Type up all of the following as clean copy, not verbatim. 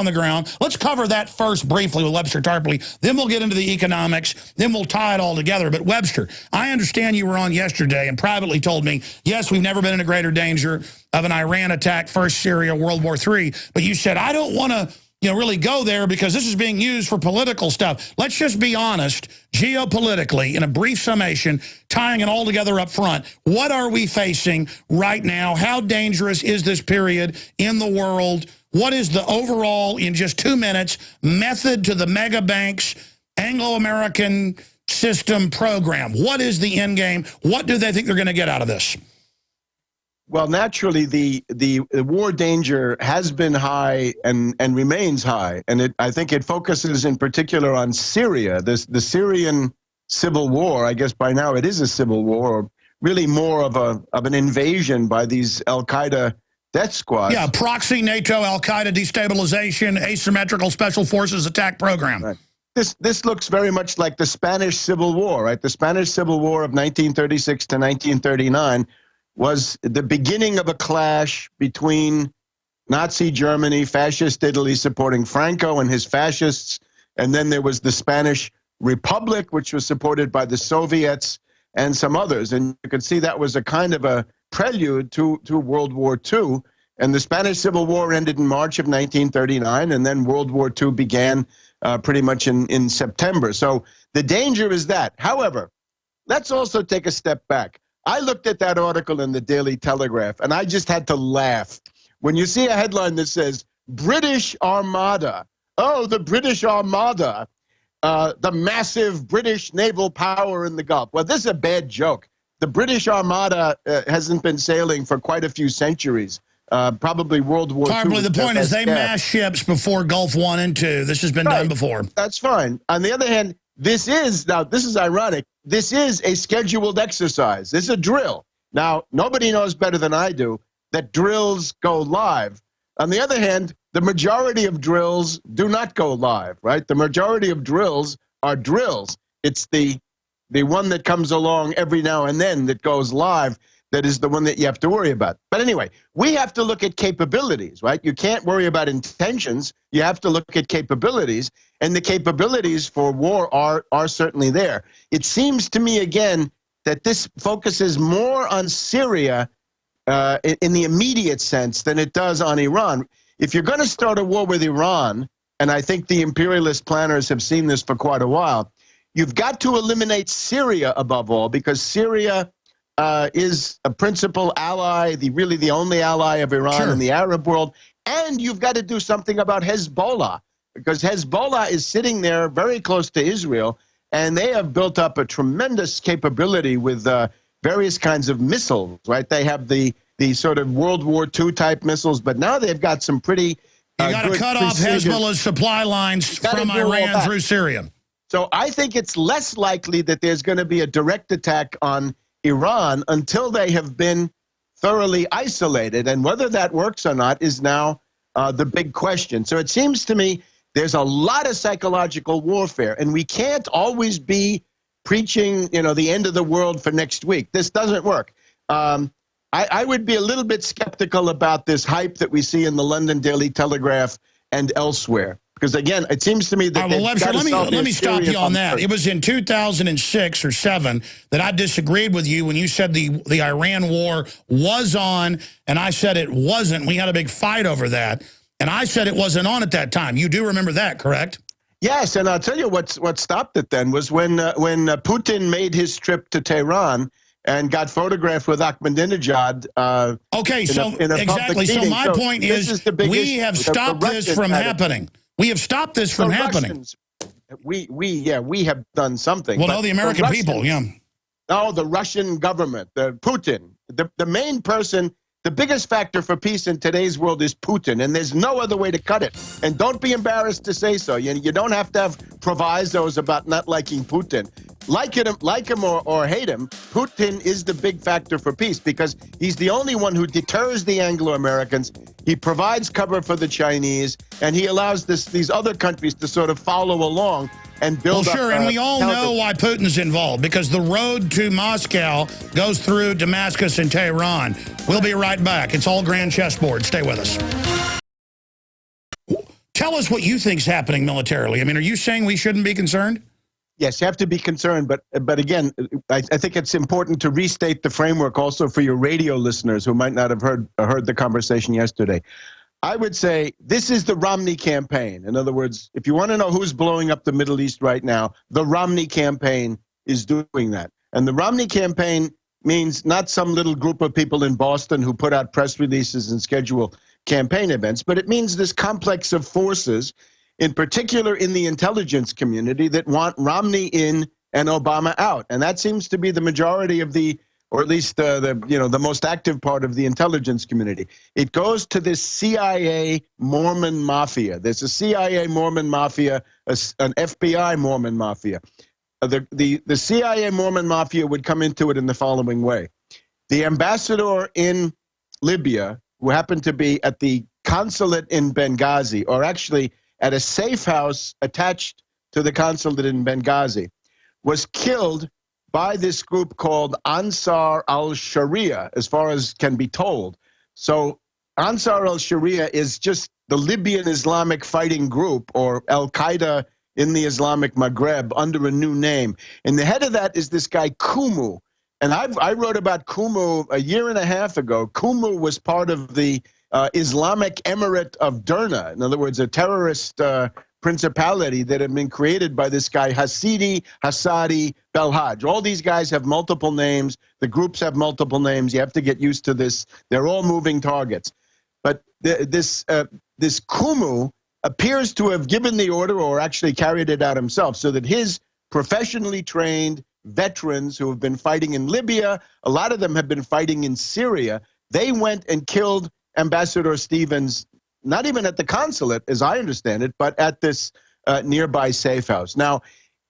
on the ground. Let's cover that first briefly with Webster Tarpley. Then we'll get into the economics. Then we'll tie it all together. But Webster, I understand you were on yesterday and privately told me, yes, we've never been in a greater danger of an Iran attack, first Syria, World War III. But you said, I don't want to really go there because this is being used for political stuff. Let's just be honest, geopolitically, in a brief summation, tying it all together up front, what are we facing right now? How dangerous is this period in the world? What is the overall, in just 2 minutes, method to the mega banks, Anglo-American system program? What is the end game? What do they think they're going to get out of this? Well, naturally, the war danger has been high and remains high, and I think it focuses in particular on Syria. The Syrian civil war, I guess by now it is a civil war, or really more of an invasion by these Al-Qaeda death squads. Yeah, proxy NATO Al-Qaeda destabilization, asymmetrical special forces attack program. Right. This looks very much like the Spanish Civil War, right? The Spanish Civil War of 1936 to 1939 was the beginning of a clash between Nazi Germany, fascist Italy supporting Franco and his fascists, and then there was the Spanish Republic, which was supported by the Soviets and some others. And you could see that was a kind of a prelude to World War II. And the Spanish Civil War ended in March of 1939, and then World War II began pretty much in September. So the danger is that. However, let's also take a step back. I looked at that article in the Daily Telegraph, and I just had to laugh. When you see a headline that says, British Armada, oh, the British Armada, the massive British naval power in the Gulf. Well, this is a bad joke. The British Armada hasn't been sailing for quite a few centuries, probably World War II. Probably the point is they massed ships before Gulf I and II. This has been done before. That's fine. On the other hand, this is ironic, this is a scheduled exercise. This is a drill. Now, nobody knows better than I do that drills go live. On the other hand, the majority of drills do not go live, right? The majority of drills are drills. It's the one that comes along every now and then that goes live that is the one that you have to worry about. But anyway, we have to look at capabilities, right? You can't worry about intentions. You have to look at capabilities, and the capabilities for war are certainly there. It seems to me, again, that this focuses more on Syria in the immediate sense than it does on Iran. If you're going to start a war with Iran, and I think the imperialist planners have seen this for quite a while, you've got to eliminate Syria above all, because Syria is a principal ally, really the only ally of Iran in the Arab world. And you've got to do something about Hezbollah, because Hezbollah is sitting there very close to Israel, and they have built up a tremendous capability with various kinds of missiles, right? They have the sort of World War II type missiles, but now they've got some pretty you got to cut off Hezbollah's supply lines from Iran through Syria. So I think it's less likely that there's going to be a direct attack on Iran until they have been thoroughly isolated, and whether that works or not is now the big question. So it seems to me there's a lot of psychological warfare, and we can't always be preaching, the end of the world for next week. This doesn't work. I would be a little bit skeptical about this hype that we see in the London Daily Telegraph and elsewhere. Because, again, it seems to me that Webster, let me stop you on that. It was in 2006 or 7 that I disagreed with you when you said the Iran war was on, and I said it wasn't. We had a big fight over that, and I said it wasn't on at that time. You do remember that, correct? Yes, and I'll tell you what stopped it then was when Putin made his trip to Tehran and got photographed with Ahmadinejad. Okay, exactly. So my point is we have stopped this from happening. We have stopped this from happening. We have done something. Well, no, the American people, yeah. No, the Russian government, Putin. The main person, the biggest factor for peace in today's world is Putin, and there's no other way to cut it. And don't be embarrassed to say so. You don't have to have provisos about not liking Putin. Like him or hate him, Putin is the big factor for peace because he's the only one who deters the Anglo-Americans. He provides cover for the Chinese, and he allows these other countries to sort of follow along and build up. Well, sure, and we all know why Putin's involved, because the road to Moscow goes through Damascus and Tehran. We'll be right back. It's all grand chessboard. Stay with us. Tell tell us what you think's happening militarily. I mean, are you saying we shouldn't be concerned? Yes, you have to be concerned, but again, I think it's important to restate the framework also for your radio listeners who might not have heard the conversation yesterday. I would say this is the Romney campaign. In other words, if you want to know who's blowing up the Middle East right now, the Romney campaign is doing that. And the Romney campaign means not some little group of people in Boston who put out press releases and schedule campaign events, but it means this complex of forces, in particular in the intelligence community, that want Romney in and Obama out. And that seems to be the majority of the, or at least the most active part of the intelligence community. It goes to this CIA Mormon Mafia. There's a CIA Mormon Mafia, an FBI Mormon Mafia. The CIA Mormon Mafia would come into it in the following way. The ambassador in Libya, who happened to be at the consulate in Benghazi, or actually at a safe house attached to the consulate in Benghazi, was killed by this group called Ansar al-Sharia, as far as can be told. So Ansar al-Sharia is just the Libyan Islamic fighting group, or Al-Qaeda in the Islamic Maghreb, under a new name. And the head of that is this guy Kumu. And I wrote about Kumu a year and a half ago. Kumu was part of the Islamic Emirate of Derna. In other words, a terrorist principality that had been created by this guy Hasidi Hassadi Belhaj. All these guys have multiple names. The groups have multiple names. You have to get used to this. They're all moving targets. But this Kumu appears to have given the order, or actually carried it out himself, so that his professionally trained veterans who have been fighting in Libya, a lot of them have been fighting in Syria, they went and killed Ambassador Stevens, not even at the consulate, as I understand it, but at this nearby safe house. Now,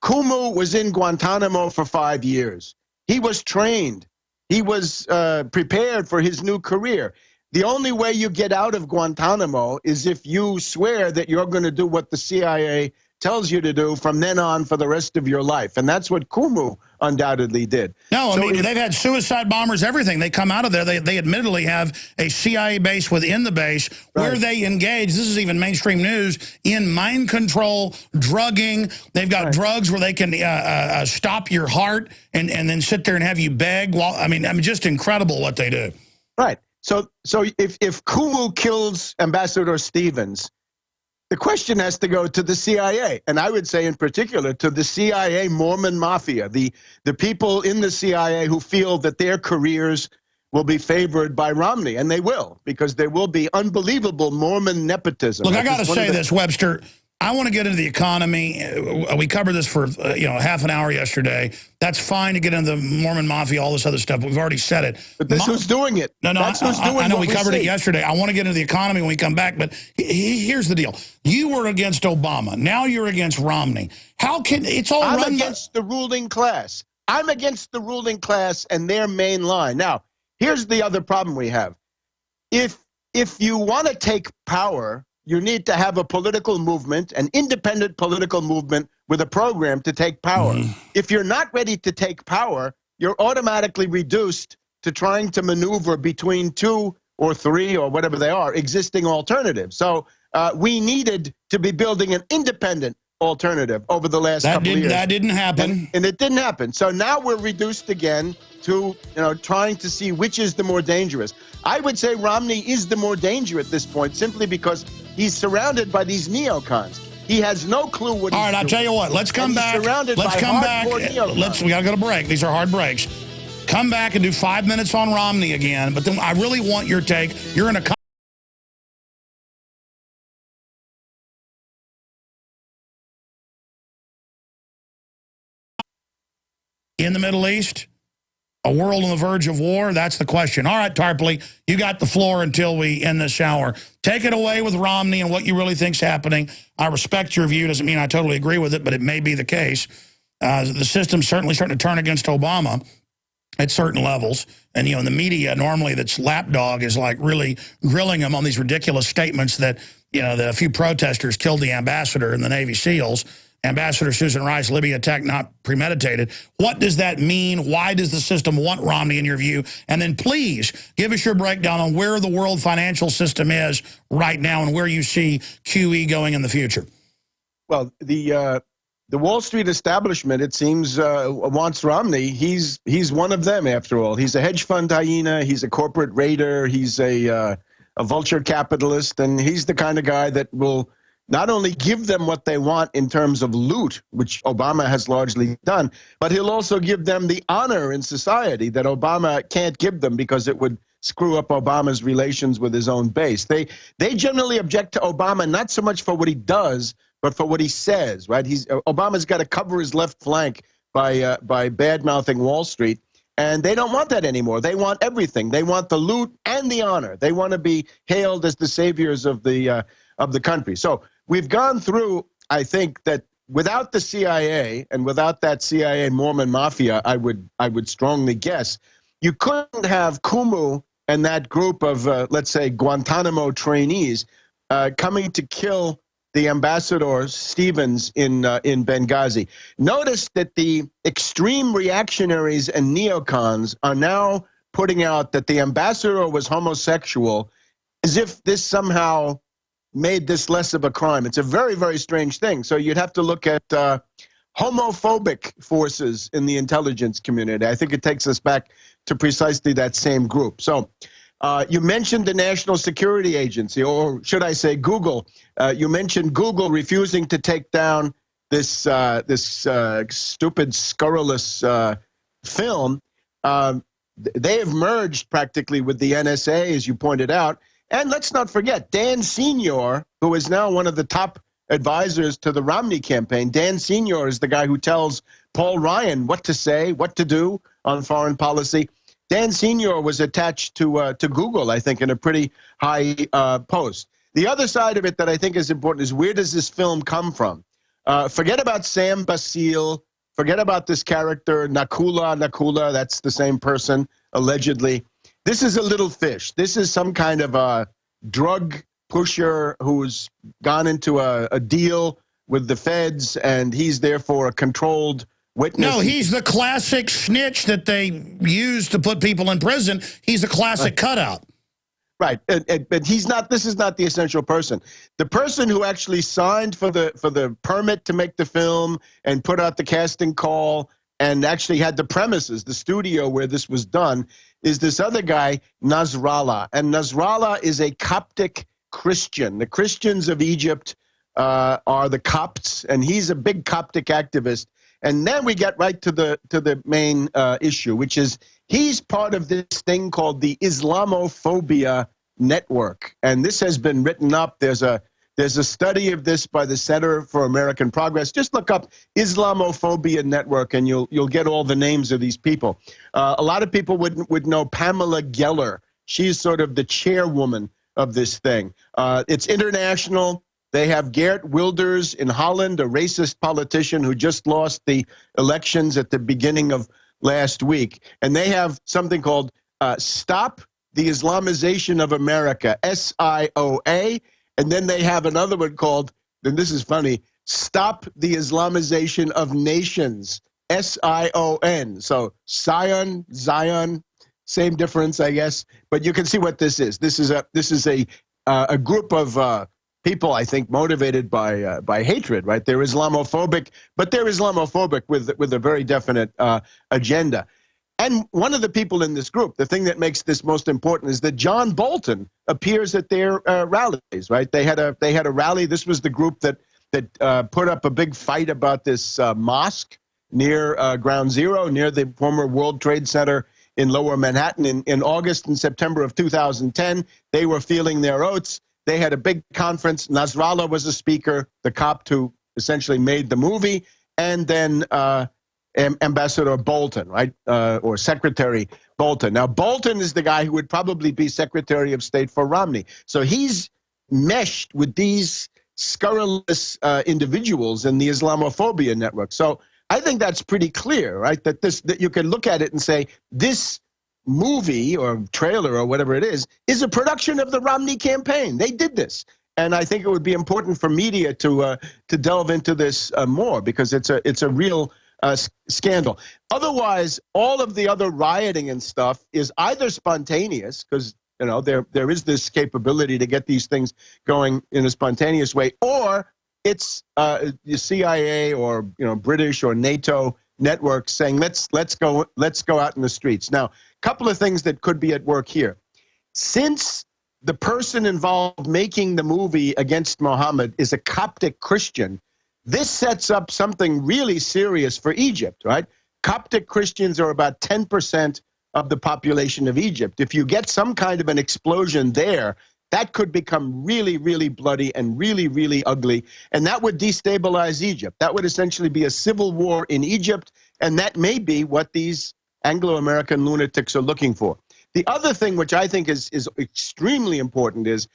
Kumu was in Guantanamo for 5 years. He was trained. He was prepared for his new career. The only way you get out of Guantanamo is if you swear that you're going to do what the CIA tells you to do from then on for the rest of your life. And that's what Kumu undoubtedly did. No, I mean, they've had suicide bombers, everything. They come out of there. They admittedly have a CIA base within the base where they engage, this is even mainstream news, in mind control, drugging. They've got drugs where they can stop your heart and then sit there and have you beg. While, I mean, just incredible what they do. Right. So if Kumu kills Ambassador Stevens, the question has to go to the CIA, and I would say in particular to the CIA Mormon Mafia, the people in the CIA who feel that their careers will be favored by Romney, and they will, because there will be unbelievable Mormon nepotism. Look, I got to say this, Webster. I want to get into the economy. We covered this for half an hour yesterday. That's fine to get into the Mormon Mafia, all this other stuff. We've already said it. But this who's doing it. No, that's who's doing it. I know we covered it yesterday. I want to get into the economy when we come back. But here's the deal. You were against Obama. Now you're against Romney. How can it's all I'm against the ruling class. I'm against the ruling class and their main line. Now, here's the other problem we have. If you want to take power, you need to have a political movement, an independent political movement with a program to take power. If you're not ready to take power, you're automatically reduced to trying to maneuver between 2 or 3 or whatever they are existing alternatives. So we needed to be building an independent alternative over the last couple of years. That didn't happen. And it didn't happen. So now we're reduced again to trying to see which is the more dangerous. I would say Romney is the more dangerous at this point, simply because he's surrounded by these neocons. He has no clue what he's doing. All right, I'll tell you what. Let's come back. Let's come back. We got to go to break. These are hard breaks. Come back and do 5 minutes on Romney again. But then I really want your take. You're in a in the Middle East, a world on the verge of war? That's the question. All right, Tarpley, you got the floor until we end this hour. Take it away with Romney and what you really think's happening. I respect your view. Doesn't mean I totally agree with it, but it may be the case. The system's certainly starting to turn against Obama at certain levels. And, in the media, normally that's lapdog is like really grilling him on these ridiculous statements that, the few protesters killed the ambassador and the Navy SEALs. Ambassador Susan Rice, Libya attack not premeditated. What does that mean? Why does the system want Romney in your view? And then please give us your breakdown on where the world financial system is right now and where you see QE going in the future. Well, the Wall Street establishment, it seems, wants Romney. He's one of them, after all. He's a hedge fund hyena. He's a corporate raider. He's a vulture capitalist, and he's the kind of guy that will not only give them what they want in terms of loot, which Obama has largely done, but he'll also give them the honor in society that Obama can't give them because it would screw up Obama's relations with his own base. They generally object to Obama not so much for what he does, but for what he says, right? Obama's got to cover his left flank by bad-mouthing Wall Street, and they don't want that anymore. They want everything. They want the loot and the honor. They want to be hailed as the saviors of the country. So we've gone through, I think, that without the CIA and without that CIA Mormon Mafia, I would strongly guess, you couldn't have Kumu and that group of, let's say, Guantanamo trainees coming to kill the ambassador Stevens in Benghazi. Notice that the extreme reactionaries and neocons are now putting out that the ambassador was homosexual, as if this somehow made this less of a crime. It's a very, very strange thing. So you'd have to look at homophobic forces in the intelligence community. I think it takes us back to precisely that same group. So you mentioned the National Security Agency, or should I say Google. You mentioned Google refusing to take down this stupid, scurrilous film. They have merged practically with the NSA, as you pointed out. And let's not forget, Dan Senior, who is now one of the top advisors to the Romney campaign. Dan Senior is the guy who tells Paul Ryan what to say, what to do on foreign policy. Dan Senior was attached to Google, I think, in a pretty high post. The other side of it that I think is important is, where does this film come from? Forget about Sam Basile. Forget about this character, Nakula, that's the same person, allegedly. This is a little fish. This is some kind of a drug pusher who's gone into a deal with the feds, and he's therefore a controlled witness. No, he's the classic snitch that they use to put people in prison. He's a classic cutout. Right, but he's not. This is not the essential person. The person who actually signed for the permit to make the film and put out the casting call and actually had the premises, the studio where this was done, is this other guy, Nasrallah. And Nasrallah is a Coptic Christian. The Christians of Egypt are the Copts, and he's a big Coptic activist. And then we get right to the main issue, which is he's part of this thing called the Islamophobia network. And this has been written up. There's a study of this by the Center for American Progress. Just look up Islamophobia network, and you'll get all the names of these people. A lot of people would know Pamela Geller. She's sort of the chairwoman of this thing. It's international. They have Geert Wilders in Holland, a racist politician who just lost the elections at the beginning of last week. And they have something called Stop the Islamization of America, SIOA. And then they have another one called, and this is funny, Stop the Islamization of Nations, SION. So Zion, same difference, I guess. But you can see what this is. This is a group of people, I think, motivated by hatred, right? They're Islamophobic, but they're Islamophobic with a very definite agenda. And one of the people in this group, the thing that makes this most important is that John Bolton appears at their rallies, right? They had a rally. This was the group that put up a big fight about this mosque near Ground Zero, near the former World Trade Center in Lower Manhattan in August and September of 2010. They were feeling their oats. They had a big conference. Nasrallah was a speaker, the Copt who essentially made the movie, and then Ambassador Bolton, right, or Secretary Bolton. Now, Bolton is the guy who would probably be Secretary of State for Romney. So he's meshed with these scurrilous individuals in the Islamophobia network. So I think that's pretty clear, right, that you can look at it and say this movie or trailer or whatever it is a production of the Romney campaign. They did this. And I think it would be important for media to delve into this more, because it's a real scandal. Otherwise, all of the other rioting and stuff is either spontaneous, because there is this capability to get these things going in a spontaneous way, or it's the CIA or British or NATO networks saying let's go out in the streets. Now, a couple of things that could be at work here. Since the person involved making the movie against Muhammad is a Coptic Christian, this sets up something really serious for Egypt, right? Coptic Christians are about 10% of the population of Egypt. If you get some kind of an explosion there, that could become really, really bloody and really, really ugly, and that would destabilize Egypt. That would essentially be a civil war in Egypt, and that may be what these Anglo-American lunatics are looking for. The other thing, which I think is extremely important, is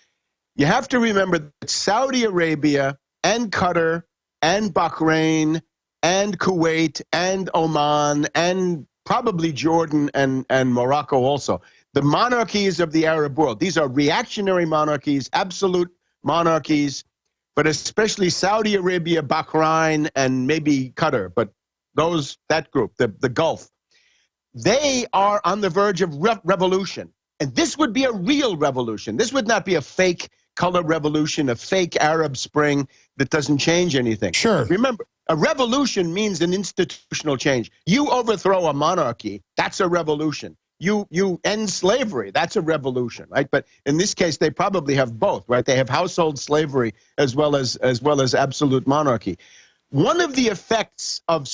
you have to remember that Saudi Arabia and Qatar and Bahrain and Kuwait and Oman and probably Jordan and Morocco also, the monarchies of the Arab world, these are reactionary monarchies, absolute monarchies, but especially Saudi Arabia, Bahrain, and maybe Qatar, but that group, the Gulf, they are on the verge of revolution. And this would be a real revolution. This would not be a fake color revolution, a fake Arab Spring that doesn't change anything. Sure. Remember, a revolution means an institutional change. You overthrow a monarchy, that's a revolution. You end slavery, that's a revolution, right? But in this case, they probably have both, right? They have household slavery as well as absolute monarchy. One of the effects of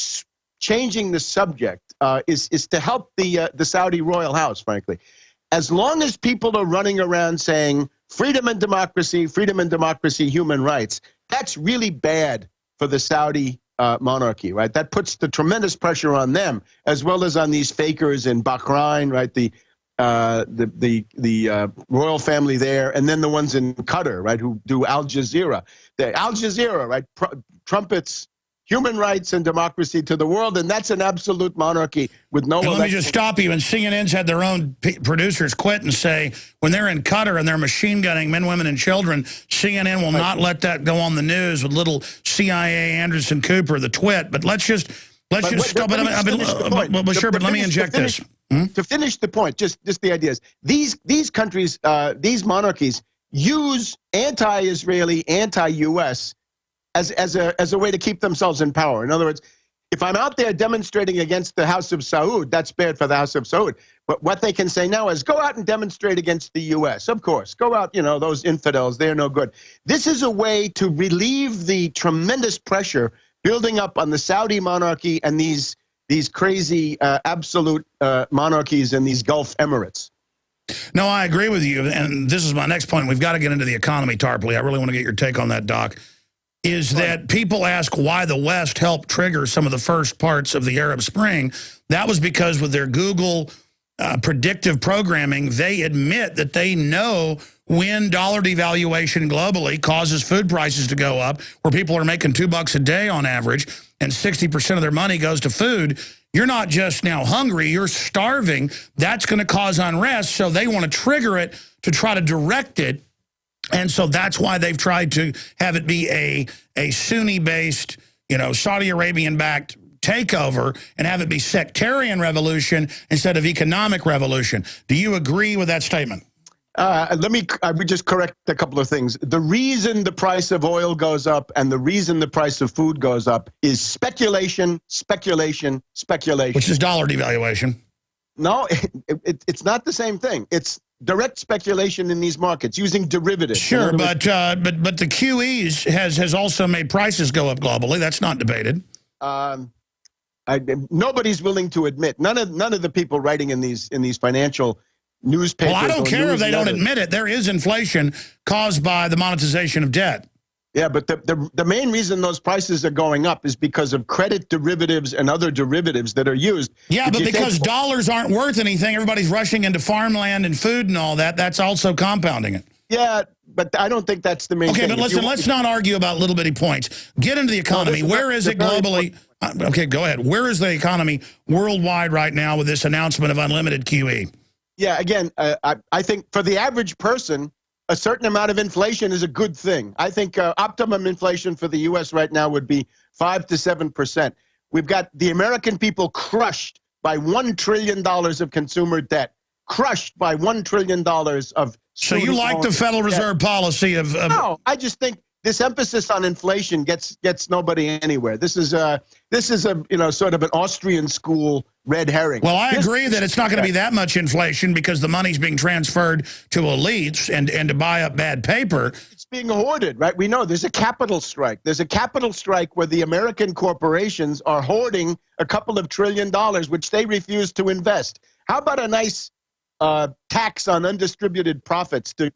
changing the subject is to help the Saudi royal house, frankly. As long as people are running around saying freedom and democracy, human rights, that's really bad for the Saudi monarchy, right? That puts the tremendous pressure on them, as well as on these fakers in Bahrain, right? The royal family there, and then the ones in Qatar, right, who do Al Jazeera. The Al Jazeera, right, trumpets human rights and democracy to the world, and that's an absolute monarchy with no election. Let me just stop you. And CNN's had their own producers quit and say when they're in Qatar and they're machine gunning men, women, and children, CNN will not let that go on the news with little CIA Anderson Cooper, the twit. But let's just stop. But let me inject this. To finish the point, just the idea is these countries, these monarchies use anti-Israeli, anti-U.S. as a way to keep themselves in power. In other words, if I'm out there demonstrating against the House of Saud, that's bad for the House of Saud. But what they can say now is go out and demonstrate against the U.S. Of course, go out, those infidels, they're no good. This is a way to relieve the tremendous pressure building up on the Saudi monarchy and these crazy absolute monarchies in these Gulf Emirates. No, I agree with you. And this is my next point. We've got to get into the economy, Tarpley. I really want to get your take on that, Doc. Is that people ask why the West helped trigger some of the first parts of the Arab Spring. That was because with their Google predictive programming, they admit that they know when dollar devaluation globally causes food prices to go up, where people are making $2 a day on average, and 60% of their money goes to food. You're not just now hungry, you're starving. That's going to cause unrest, so they want to trigger it to try to direct it. And so that's why they've tried to have it be a Sunni-based, Saudi Arabian-backed takeover and have it be sectarian revolution instead of economic revolution. Do you agree with that statement? I would just correct a couple of things. The reason the price of oil goes up and the reason the price of food goes up is speculation, speculation, speculation. Which is dollar devaluation. No, it's not the same thing. It's direct speculation in these markets using derivatives. Sure, but the QEs has also made prices go up globally. That's not debated. Nobody's willing to admit. None of the people writing in these financial newspapers. Well, I don't care if they don't admit it. There is inflation caused by the monetization of debt. Yeah, but the main reason those prices are going up is because of credit derivatives and other derivatives that are used. Yeah, but because dollars aren't worth anything, everybody's rushing into farmland and food and all that. That's also compounding it. Yeah, but I don't think that's the main thing. Okay, but listen, let's not argue about little bitty points. Get into the economy. Where is it globally? Okay, go ahead. Where is the economy worldwide right now with this announcement of unlimited QE? Yeah, again, I think for the average person, a certain amount of inflation is a good thing. I think optimum inflation for the U.S. right now would be 5 to 7%. We've got the American people crushed by $1 trillion of consumer debt, crushed by $1 trillion of. So you like the Federal Reserve policy of? No, I just think this emphasis on inflation gets nobody anywhere. This is a sort of an Austrian school red herring. Well, I agree that it's not going to be that much inflation because the money's being transferred to elites and to buy up bad paper. It's being hoarded, right? We know there's a capital strike. There's a capital strike where the American corporations are hoarding a couple of $1 trillion, which they refuse to invest. How about a nice tax on undistributed profits to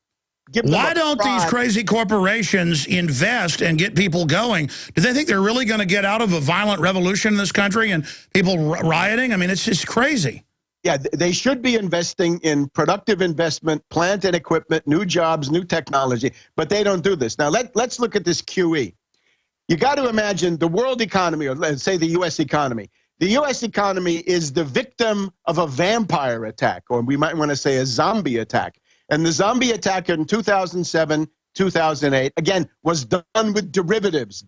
give them Why don't these crazy corporations invest and get people going? Do they think they're really going to get out of a violent revolution in this country and people rioting? I mean, it's just crazy. Yeah, they should be investing in productive investment, plant and equipment, new jobs, new technology, but they don't do this. Now, let's look at this QE. You got to imagine the world economy, or let's say the U.S. economy. The U.S. economy is the victim of a vampire attack, or we might want to say a zombie attack. And the zombie attack in 2007, 2008, again, was done with derivatives,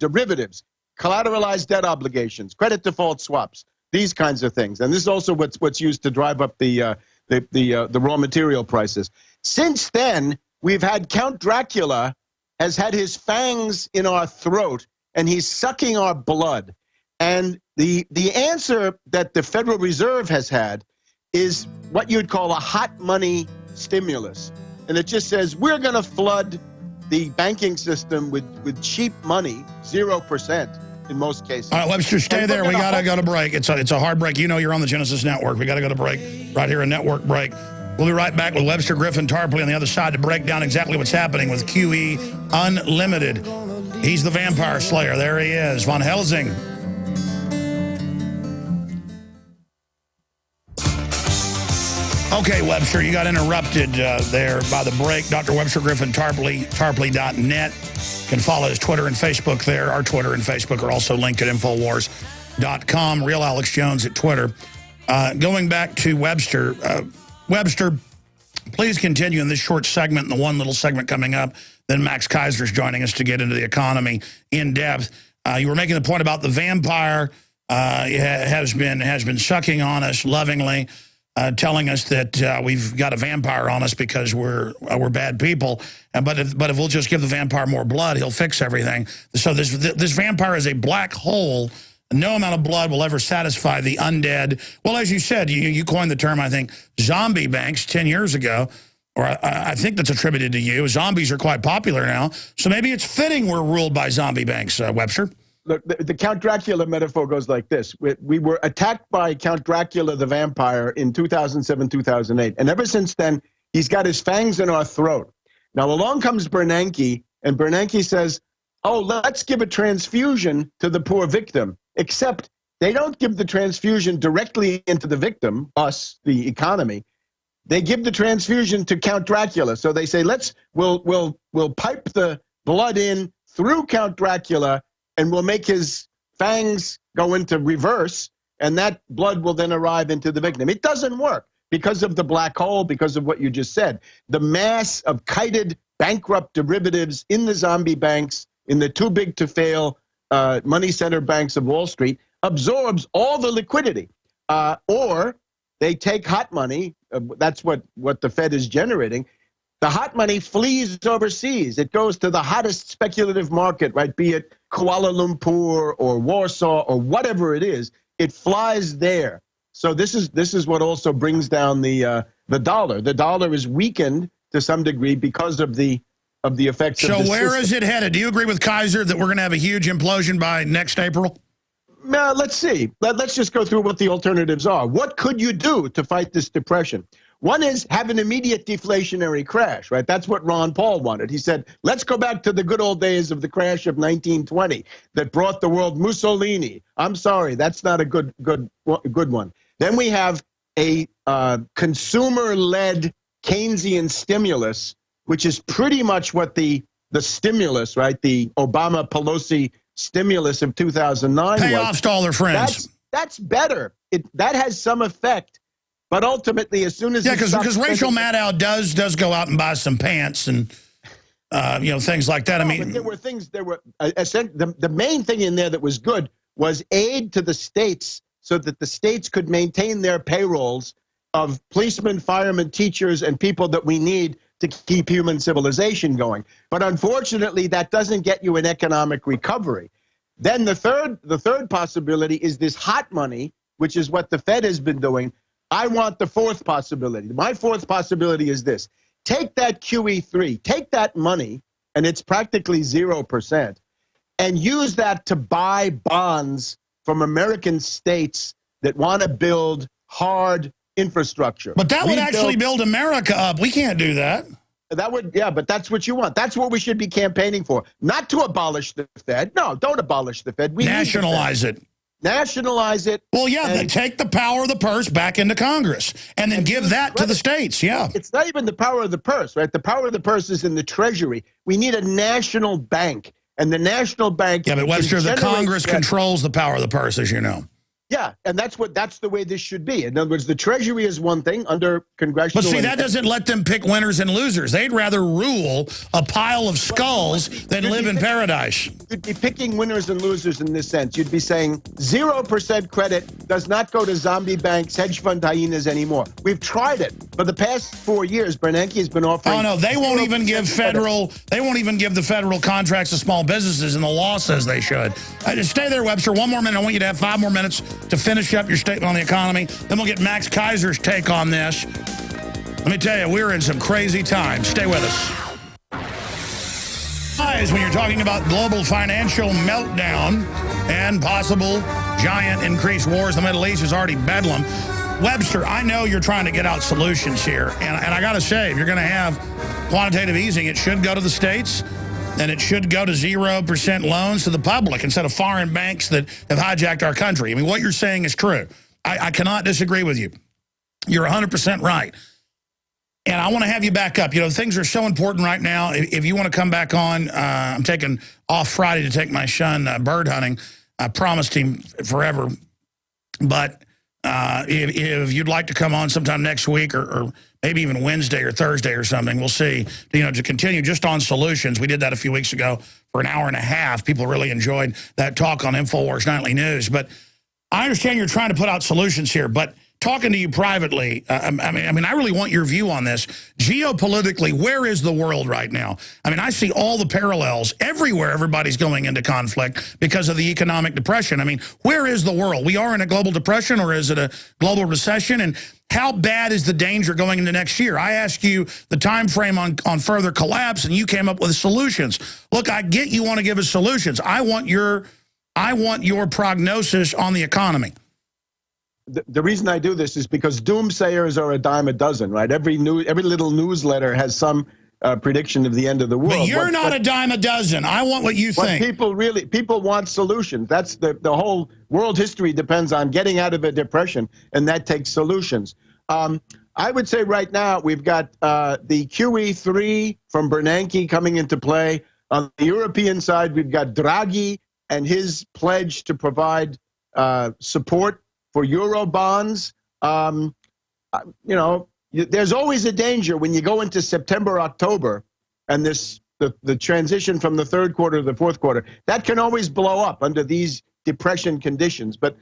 collateralized debt obligations, credit default swaps, these kinds of things. And this is also what's used to drive up the raw material prices. Since then, we've had Count Dracula has had his fangs in our throat, and he's sucking our blood. And the answer that the Federal Reserve has had is what you'd call a hot money stimulus. And it just says, we're going to flood the banking system with cheap money, 0% in most cases. All right, Webster, stay there. We got to go to break. It's a hard break. You know you're on the Genesis Network. We got to go to break right here, a network break. We'll be right back with Webster, Griffin, Tarpley on the other side to break down exactly what's happening with QE Unlimited. He's the vampire slayer. There he is, Von Helsing. Okay, Webster, you got interrupted there by the break. Dr. Webster Griffin Tarpley, tarpley.net. You can follow his Twitter and Facebook there. Our Twitter and Facebook are also linked at Infowars.com. Real Alex Jones at Twitter. Going back to Webster. Webster, please continue in this short segment and the one little segment coming up. Then Max Kaiser's joining us to get into the economy in depth. You were making the point about the vampire has been sucking on us lovingly. Telling us that we've got a vampire on us because we're bad people, but if we'll just give the vampire more blood, he'll fix everything. So this vampire is a black hole. No amount of blood will ever satisfy the undead. Well, as you said, you coined the term, I think, zombie banks 10 years ago, or I think that's attributed to you. Zombies are quite popular now, so maybe it's fitting we're ruled by zombie banks, Webster. Look, the Count Dracula metaphor goes like this. We were attacked by Count Dracula the vampire in 2007, 2008. And ever since then, he's got his fangs in our throat. Now, along comes Bernanke, and Bernanke says, oh, let's give a transfusion to the poor victim. Except they don't give the transfusion directly into the victim, us, the economy. They give the transfusion to Count Dracula. So they say, we'll pipe the blood in through Count Dracula, and we'll make his fangs go into reverse, and that blood will then arrive into the victim. It doesn't work because of the black hole, because of what you just said. The mass of kited, bankrupt derivatives in the zombie banks, in the too big to fail money center banks of Wall Street, absorbs all the liquidity. Or they take hot money, that's what the Fed is generating. The hot money flees overseas. It goes to the hottest speculative market, right? Be it Kuala Lumpur or Warsaw or whatever it is. It flies there. So this is what also brings down the dollar. The dollar is weakened to some degree because of the effects of the system. So where is it headed? Do you agree with Kaiser that we're going to have a huge implosion by next April? Let's see. Let's just go through what the alternatives are. What could you do to fight this depression? One is have an immediate deflationary crash, right? That's what Ron Paul wanted. He said, let's go back to the good old days of the crash of 1920 that brought the world Mussolini. I'm sorry, that's not a good one. Then we have a consumer-led Keynesian stimulus, which is pretty much what the stimulus, right? The Obama-Pelosi stimulus of 2009 payoffs to all their friends. That's better. That has some effect. But ultimately, as soon as because Rachel Maddow does go out and buy some pants and things like that. No, I mean, but there were things. The main thing in there that was good was aid to the states so that the states could maintain their payrolls of policemen, firemen, teachers, and people that we need to keep human civilization going. But unfortunately, that doesn't get you an economic recovery. Then the third possibility is this hot money, which is what the Fed has been doing. I want the fourth possibility. My fourth possibility is this. Take that QE3, take that money, and it's practically 0%, and use that to buy bonds from American states that want to build hard infrastructure. But that would actually build America up. We can't do that. That would, yeah, but that's what you want. That's what we should be campaigning for. Not to abolish the Fed. No, don't abolish the Fed. We nationalize it. Nationalize it. Well, yeah, they take the power of the purse back into Congress and then give that to the states. Yeah. It's not even the power of the purse, right? The power of the purse is in the Treasury. We need a national bank. And the national bank. Yeah, but Webster, the Congress controls the power of the purse, as you know. Yeah, and that's the way this should be. In other words, the Treasury is one thing under congressional. But see, that doesn't let them pick winners and losers. They'd rather rule a pile of skulls than live in paradise. You'd be picking winners and losers in this sense. You'd be saying 0% credit does not go to zombie banks, hedge fund hyenas anymore. We've tried it. For the past 4 years, Bernanke has been offering. Oh no, they won't even give federal. They won't even give the federal contracts to small businesses, and the law says they should. Just stay there, Webster. One more minute. I want you to have 5 more minutes to finish up your statement on the economy. Then we'll get Max Kaiser's take on this. Let me tell you, we're in some crazy times. Stay with us. When you're talking about global financial meltdown and possible giant increased wars in the Middle East is already bedlam. Webster, I know you're trying to get out solutions here. And I got to say, if you're going to have quantitative easing, it should go to the states. And it should go to 0% loans to the public instead of foreign banks that have hijacked our country. I mean, what you're saying is true. I cannot disagree with you. You're 100% right. And I want to have you back up. You know, things are so important right now. If you want to come back on, I'm taking off Friday to take my son bird hunting. I promised him forever. But if you'd like to come on sometime next week or maybe even Wednesday or Thursday or something, we'll see, you know, to continue just on solutions. We did that a few weeks ago for an hour and a half. People really enjoyed that talk on InfoWars Nightly News. But I understand you're trying to put out solutions here, but talking to you privately, I mean, I really want your view on this. Geopolitically, where is the world right now? I mean, I see all the parallels everywhere. Everybody's going into conflict because of the economic depression. I mean, where is the world? We are in a global depression, or is it a global recession? And how bad is the danger going into next year? I asked you the time frame on further collapse, and you came up with solutions. Look, I get you want to give us solutions. I want your prognosis on the economy. The reason I do this is because doomsayers are a dime a dozen, right? Every little newsletter has some prediction of the end of the world. But you're not a dime a dozen. I want what you think. People want solutions. That's the whole world history depends on getting out of a depression, and that takes solutions. I would say right now we've got the QE3 from Bernanke coming into play. On the European side, we've got Draghi and his pledge to provide support for Euro bonds. You know, there's always a danger when you go into September, October, and the transition from the third quarter to the fourth quarter, that can always blow up under these depression conditions. But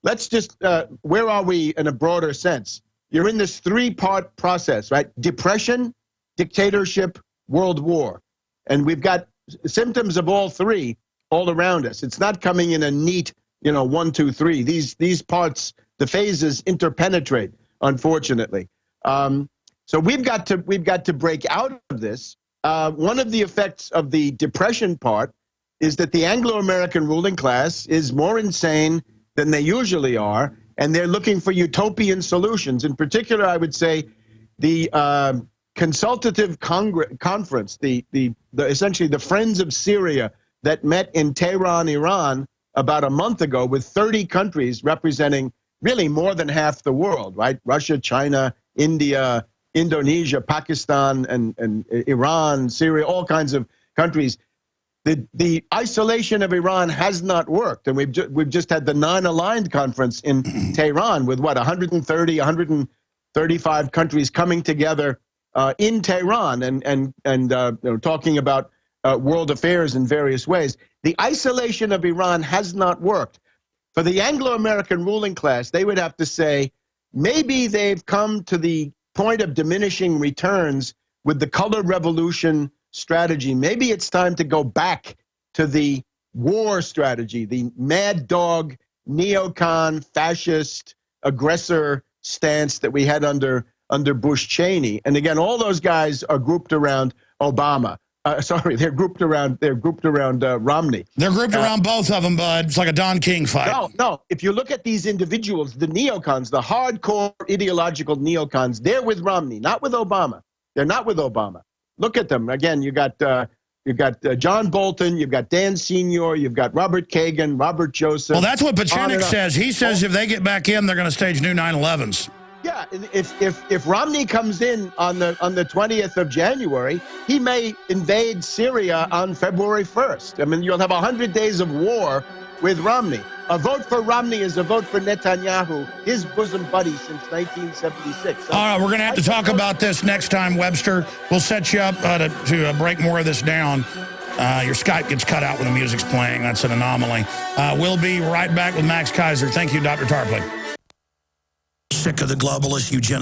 let's just, where are we in a broader sense? You're in this 3-part process, right? Depression, dictatorship, world war. And we've got symptoms of all three all around us. It's not coming in a neat, you know, 1, 2, 3. These parts, the phases interpenetrate, unfortunately. So we've got to break out of this. One of the effects of the depression part is that the Anglo-American ruling class is more insane than they usually are, and they're looking for utopian solutions. In particular, I would say the consultative conference, essentially the Friends of Syria that met in Tehran, Iran, about a month ago with 30 countries representing really more than half the world, right? Russia, China, India, Indonesia, Pakistan, and Iran, Syria, all kinds of countries. The isolation of Iran has not worked, and we've just had the non-aligned conference in Tehran with what, 130, 135 countries coming together in Tehran and talking about world affairs in various ways. The isolation of Iran has not worked. For the Anglo-American ruling class, they would have to say, maybe they've come to the point of diminishing returns with the color revolution strategy. Maybe it's time to go back to the war strategy, the mad dog, neocon, fascist, aggressor stance that we had under Bush Cheney. And again, all those guys are grouped around Obama. They're grouped around Romney. They're grouped around both of them, bud. It's like a Don King fight. No. If you look at these individuals, the neocons, the hardcore ideological neocons, they're with Romney, not with Obama. They're not with Obama. Look at them. Again, you got John Bolton, you've got Dan Senior, you've got Robert Kagan, Robert Joseph. Well, that's what Pachenik says. He says if they get back in, they're going to stage new 9/11s. Yeah, if Romney comes in on the 20th of January, he may invade Syria on February 1st. I mean, you'll have 100 days of war with Romney. A vote for Romney is a vote for Netanyahu, his bosom buddy since 1976. So, all right, we're going to have to talk about this next time, Webster. We'll set you up to break more of this down. Your Skype gets cut out when the music's playing. That's an anomaly. We'll be right back with Max Kaiser. Thank you, Dr. Tarpley. Sick of the globalist eugenics.